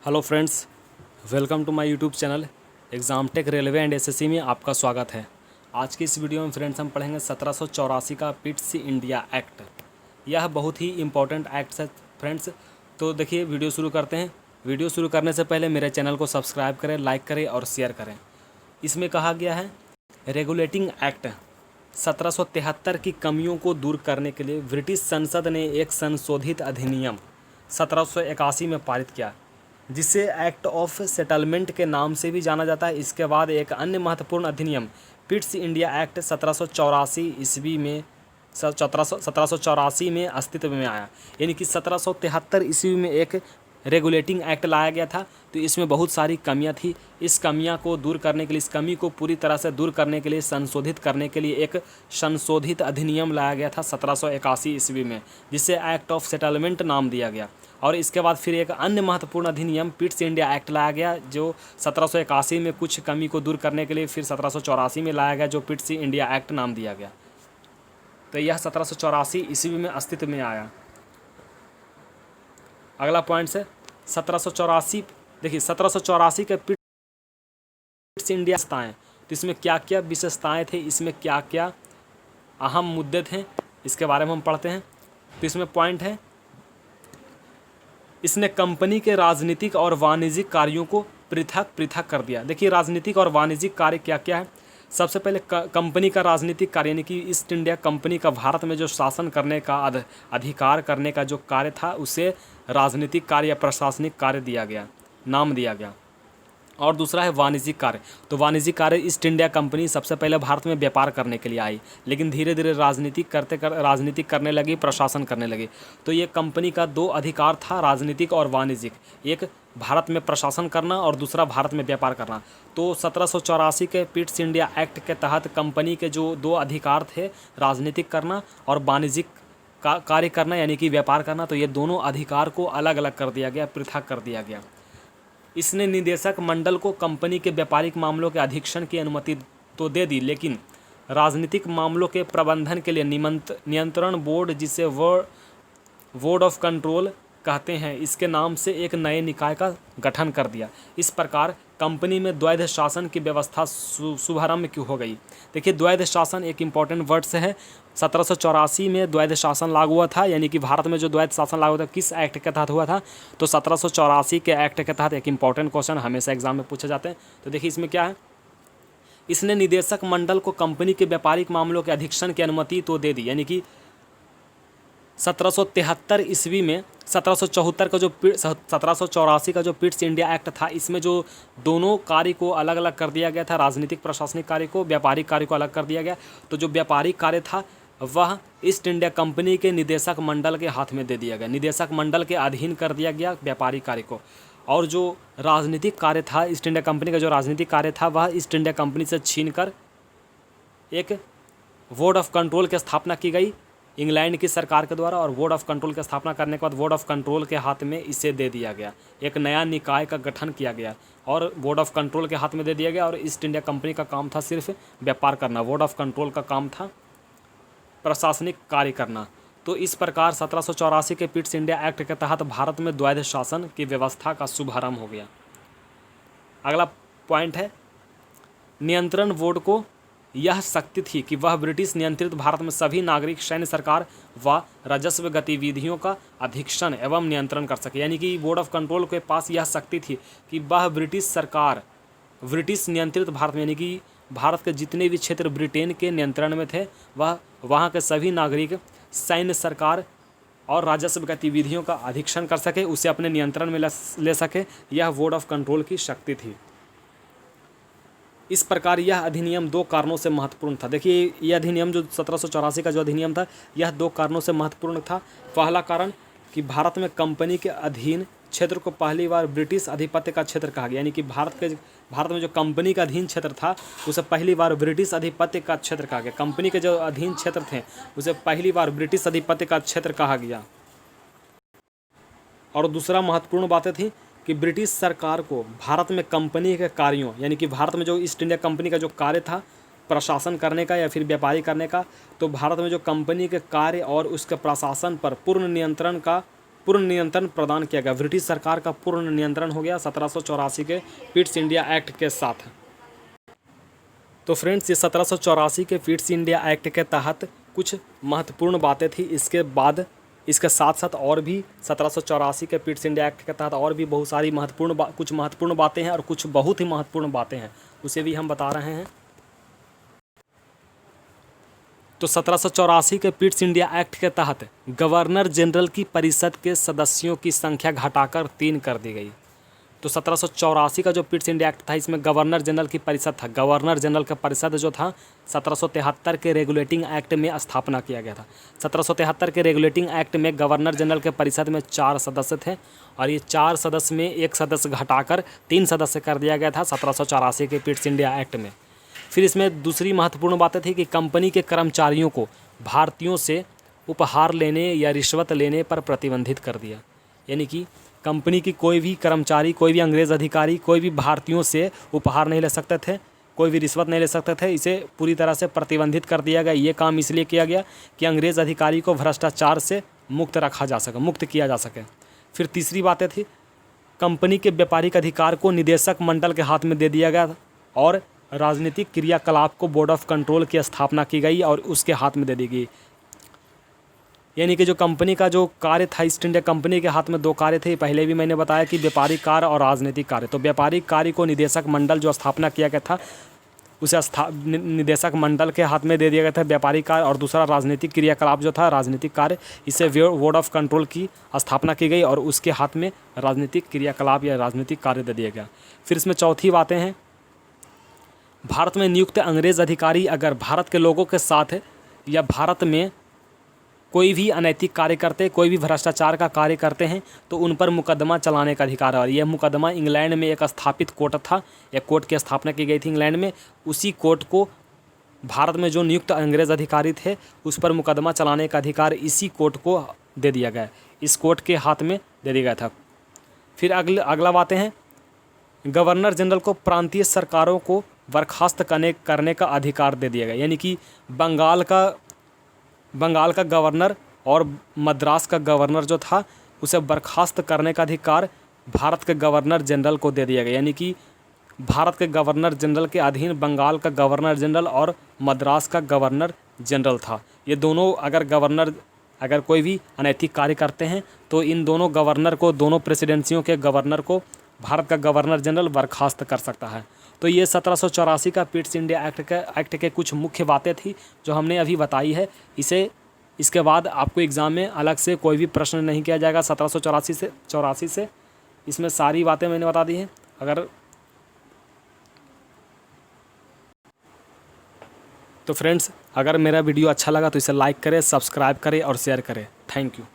Hello friends, welcome to my YouTube channel exam tech railway and SSC में आपका स्वागत है। आज की इस वीडियो में फ्रेंड्स हम पढ़ेंगे 1784 का पिट्स इंडिया एक्ट। यह बहुत ही इम्पोर्टेंट एक्ट है फ्रेंड्स। तो देखिए वीडियो शुरू करते हैं। वीडियो शुरू करने से पहले मेरे चैनल को सब्सक्राइब करें, लाइक करें और शेयर करें। इसमें कहा गया है रेगुलेटिंग एक्ट 1773 की कमियों को दूर करने के लिए ब्रिटिश संसद ने एक संशोधित अधिनियम 1781 में पारित किया, जिसे एक्ट ऑफ सेटलमेंट के नाम से भी जाना जाता है। इसके बाद एक अन्य महत्वपूर्ण अधिनियम पिट्स इंडिया एक्ट 1784 ईस्वी में 1784 में अस्तित्व में आया। यानी कि 1773 ईस्वी में एक रेगुलेटिंग एक्ट लाया गया था। तो इसमें बहुत सारी कमियां थी। इस कमियां को दूर करने के लिए, इस कमी को पूरी तरह से दूर करने के लिए, संशोधित करने के लिए एक संशोधित अधिनियम लाया गया था 1781 ईस्वी में, जिसे एक्ट ऑफ सेटलमेंट नाम दिया गया। और इसके बाद फिर एक अन्य महत्वपूर्ण अधिनियम पिट्स इंडिया एक्ट लाया गया, जो 1781 में कुछ कमी को दूर करने के लिए फिर 1784 में लाया गया, जो पिट्स इंडिया एक्ट नाम दिया गया। तो यह 1784 ईस्वी में अस्तित्व में आया। अगला पॉइंट है 1784। देखिए 1784 के पिट्स इंडिया विशेषताएँ, तो इसमें क्या क्या विशेषताएँ थे, इसमें क्या क्या अहम मुद्दे थे, इसके बारे में हम पढ़ते हैं। तो इसमें पॉइंट है, इसने कंपनी के राजनीतिक और वाणिज्यिक कार्यों को पृथक पृथक कर दिया। देखिए राजनीतिक और वाणिज्यिक कार्य क्या क्या है। सबसे पहले कंपनी का राजनीतिक कार्य, यानी कि ईस्ट इंडिया कंपनी का भारत में जो शासन करने का अधिकार करने का जो कार्य था, उसे राजनीतिक कार्य या प्रशासनिक कार्य दिया गया, नाम दिया गया। और दूसरा है वाणिज्यिक कार्य। तो वाणिज्यिक कार्य, ईस्ट इंडिया कंपनी सबसे पहले भारत में व्यापार करने के लिए आई, लेकिन धीरे धीरे राजनीतिक करने लगी, प्रशासन करने लगी। तो ये कंपनी का दो अधिकार था, राजनीतिक और वाणिज्यिक। एक भारत में प्रशासन करना और दूसरा भारत में व्यापार करना। तो 1784 के पिट्स इंडिया एक्ट के तहत कंपनी के जो दो अधिकार थे, राजनीतिक करना और वाणिज्यिक कार्य करना यानी कि व्यापार करना, तो ये दोनों अधिकार को अलग अलग कर दिया गया, पृथक कर दिया गया। इसने निदेशक मंडल को कंपनी के व्यापारिक मामलों के अधीक्षण की अनुमति तो दे दी, लेकिन राजनीतिक मामलों के प्रबंधन के लिए नियंत्रण बोर्ड, जिसे बोर्ड ऑफ कंट्रोल कहते हैं, इसके नाम से एक नए निकाय का गठन कर दिया। इस प्रकार कंपनी में द्वैध शासन की व्यवस्था शुभारंभ की हो गई। देखिए द्वैध शासन एक इम्पॉर्टेंट वर्ड्स है। 1784 में द्वैध शासन लागू हुआ था, यानी कि भारत में जो द्वैध शासन लागू था किस एक्ट के तहत हुआ था, तो 1784 के एक्ट के तहत। एक इम्पॉर्टेंट क्वेश्चन हमेशा एग्जाम में पूछे जाते हैं। तो देखिए इसमें क्या है, इसने निदेशक मंडल को कंपनी के व्यापारिक मामलों के अधीक्षण की अनुमति तो दे दी, यानी कि 1773 ईस्वी में 1774 का जो 1784 का जो पिट्स इंडिया एक्ट था, इसमें जो दोनों कार्य को अलग अलग कर दिया गया था, राजनीतिक प्रशासनिक कार्य को, व्यापारिक कार्य को अलग कर दिया गया। तो जो व्यापारिक कार्य था वह ईस्ट इंडिया कंपनी के निदेशक मंडल के हाथ में दे दिया गया, निदेशक मंडल के अधीन कर दिया गया व्यापारिक कार्य को। और जो राजनीतिक कार्य था, ईस्ट इंडिया कंपनी का जो राजनीतिक कार्य था, वह ईस्ट इंडिया कंपनी से छीनकर एक बोर्ड ऑफ कंट्रोल की स्थापना की गई इंग्लैंड की सरकार के द्वारा। और बोर्ड ऑफ कंट्रोल की स्थापना करने के बाद बोर्ड ऑफ कंट्रोल के हाथ में इसे दे दिया गया, एक नया निकाय का गठन किया गया और बोर्ड ऑफ कंट्रोल के हाथ में दे दिया गया। और ईस्ट इंडिया कंपनी का काम था सिर्फ व्यापार करना, बोर्ड ऑफ कंट्रोल का काम था प्रशासनिक कार्य करना। तो इस प्रकार 1784 के पिट्स इंडिया एक्ट के तहत भारत में द्वैध शासन की व्यवस्था का शुभारंभ हो गया। अगला पॉइंट है, नियंत्रण बोर्ड को यह शक्ति थी कि वह ब्रिटिश नियंत्रित भारत में सभी नागरिक, सैन्य, सरकार व राजस्व गतिविधियों का अधीक्षण एवं नियंत्रण कर सके। यानी कि बोर्ड ऑफ कंट्रोल के पास यह शक्ति थी कि वह ब्रिटिश सरकार, ब्रिटिश नियंत्रित भारत में, यानी कि भारत के जितने भी क्षेत्र ब्रिटेन के नियंत्रण में थे, वह वहाँ के सभी नागरिक, सैन्य, सरकार और राजस्व गतिविधियों का अधीक्षण कर सके, उसे अपने नियंत्रण में ले सके। यह बोर्ड ऑफ कंट्रोल की शक्ति थी। इस प्रकार यह अधिनियम दो कारणों से महत्वपूर्ण था। देखिए यह अधिनियम जो 1784 का जो अधिनियम था, यह दो कारणों से महत्वपूर्ण था। पहला कारण कि भारत में कंपनी के अधीन क्षेत्र को पहली बार ब्रिटिश आधिपत्य का क्षेत्र कहा गया, यानी कि भारत में जो कंपनी का अधीन क्षेत्र था, उसे पहली बार ब्रिटिश आधिपत्य का क्षेत्र कहा गया। कंपनी के जो अधीन क्षेत्र थे उसे पहली बार ब्रिटिश आधिपत्य का क्षेत्र कहा गया। और दूसरा महत्वपूर्ण बातें थी कि ब्रिटिश सरकार को भारत में कंपनी के कार्यों, यानी कि भारत में जो ईस्ट इंडिया कंपनी का जो कार्य था प्रशासन करने का या फिर व्यापारी करने का, तो भारत में जो कंपनी के कार्य और उसके प्रशासन पर पूर्ण नियंत्रण का पूर्ण नियंत्रण प्रदान किया गया। ब्रिटिश सरकार का पूर्ण नियंत्रण हो गया 1784 के पिट्स इंडिया एक्ट के साथ। तो फ्रेंड्स, ये 1784 के पिट्स इंडिया एक्ट के तहत कुछ महत्वपूर्ण बातें थी। इसके बाद इसके साथ साथ और भी 1784 के पिट्स इंडिया एक्ट के तहत और भी बहुत सारी कुछ महत्वपूर्ण बातें हैं और कुछ बहुत ही महत्वपूर्ण बातें हैं, उसे भी हम बता रहे हैं। तो 1784 के पिट्स इंडिया एक्ट के तहत गवर्नर जनरल की परिषद के सदस्यों की संख्या घटाकर 3 कर दी गई। तो 1784 का जो पिट्स इंडिया एक्ट था, इसमें गवर्नर जनरल की परिषद था। गवर्नर जनरल का परिषद जो था 1773 के रेगुलेटिंग एक्ट में स्थापना किया गया था। 1773 के रेगुलेटिंग एक्ट में गवर्नर जनरल के परिषद में 4 सदस्य थे और ये 4 सदस्य में एक सदस्य घटाकर 3 सदस्य कर दिया गया था 1784 के पिट्स इंडिया एक्ट में। फिर इसमें दूसरी महत्वपूर्ण बातें थी कि कंपनी के कर्मचारियों को भारतीयों से उपहार लेने या रिश्वत लेने पर प्रतिबंधित कर दिया। यानी कि कंपनी की कोई भी कर्मचारी, कोई भी अंग्रेज़ अधिकारी कोई भी भारतीयों से उपहार नहीं ले सकते थे, कोई भी रिश्वत नहीं ले सकते थे। इसे पूरी तरह से प्रतिबंधित कर दिया गया। ये काम इसलिए किया गया कि अंग्रेज़ अधिकारी को भ्रष्टाचार से मुक्त किया जा सके। फिर तीसरी बातें थी, कंपनी के व्यापारिक अधिकार को निदेशक मंडल के हाथ में दे दिया गया और राजनीतिक क्रियाकलाप को बोर्ड ऑफ कंट्रोल की स्थापना की गई और उसके हाथ में दे दी गई। यानी कि जो कंपनी का जो कार्य था, ईस्ट इंडिया कंपनी के हाथ में 2 कार्य थे। पहले भी मैंने बताया कि व्यापारिक कार्य और राजनीतिक कार्य। तो व्यापारिक कार्य को निदेशक मंडल जो स्थापना किया गया था, उसे निदेशक मंडल के हाथ में दे दिया गया था व्यापारिक कार्य, और दूसरा राजनीतिक क्रियाकलाप जो था, राजनीतिक कार्य, इसे बोर्ड ऑफ कंट्रोल की स्थापना की गई और उसके हाथ में राजनीतिक क्रियाकलाप या राजनीतिक कार्य दे दिया गया। फिर इसमें चौथी बातें हैं, भारत में नियुक्त अंग्रेज़ अधिकारी अगर भारत के लोगों के साथ या भारत में कोई भी अनैतिक कार्य करते, कोई भी भ्रष्टाचार का कार्य करते हैं तो उन पर मुकदमा चलाने का अधिकार है। और यह मुकदमा इंग्लैंड में एक स्थापित कोर्ट था, एक कोर्ट की स्थापना की गई थी इंग्लैंड में। उसी कोर्ट को भारत में जो नियुक्त अंग्रेज़ अधिकारी थे उस पर मुकदमा चलाने का अधिकार इसी कोर्ट को दे दिया गया, इस कोर्ट के हाथ में दे दिया गया था। फिर अगला बातें हैं, गवर्नर जनरल को प्रांतीय सरकारों को बर्खास्त करने का अधिकार दे दिया गया। यानी कि बंगाल का गवर्नर और मद्रास का गवर्नर जो था उसे बर्खास्त करने का अधिकार भारत के गवर्नर जनरल को दे दिया गया। यानी कि भारत के गवर्नर जनरल के अधीन बंगाल का गवर्नर जनरल और मद्रास का गवर्नर जनरल था। ये दोनों अगर कोई भी अनैतिक कार्य करते हैं तो इन दोनों गवर्नर को, दोनों प्रेसिडेंसियों के गवर्नर को भारत का गवर्नर जनरल बर्खास्त कर सकता है। तो ये 1784 का पिट्स इंडिया एक्ट के कुछ मुख्य बातें थी जो हमने अभी बताई है। इसके बाद आपको एग्ज़ाम में अलग से कोई भी प्रश्न नहीं किया जाएगा 1784 से। इसमें सारी बातें मैंने बता दी हैं। तो फ्रेंड्स, अगर मेरा वीडियो अच्छा लगा तो इसे लाइक करें, सब्सक्राइब करें और शेयर करें। Thank you.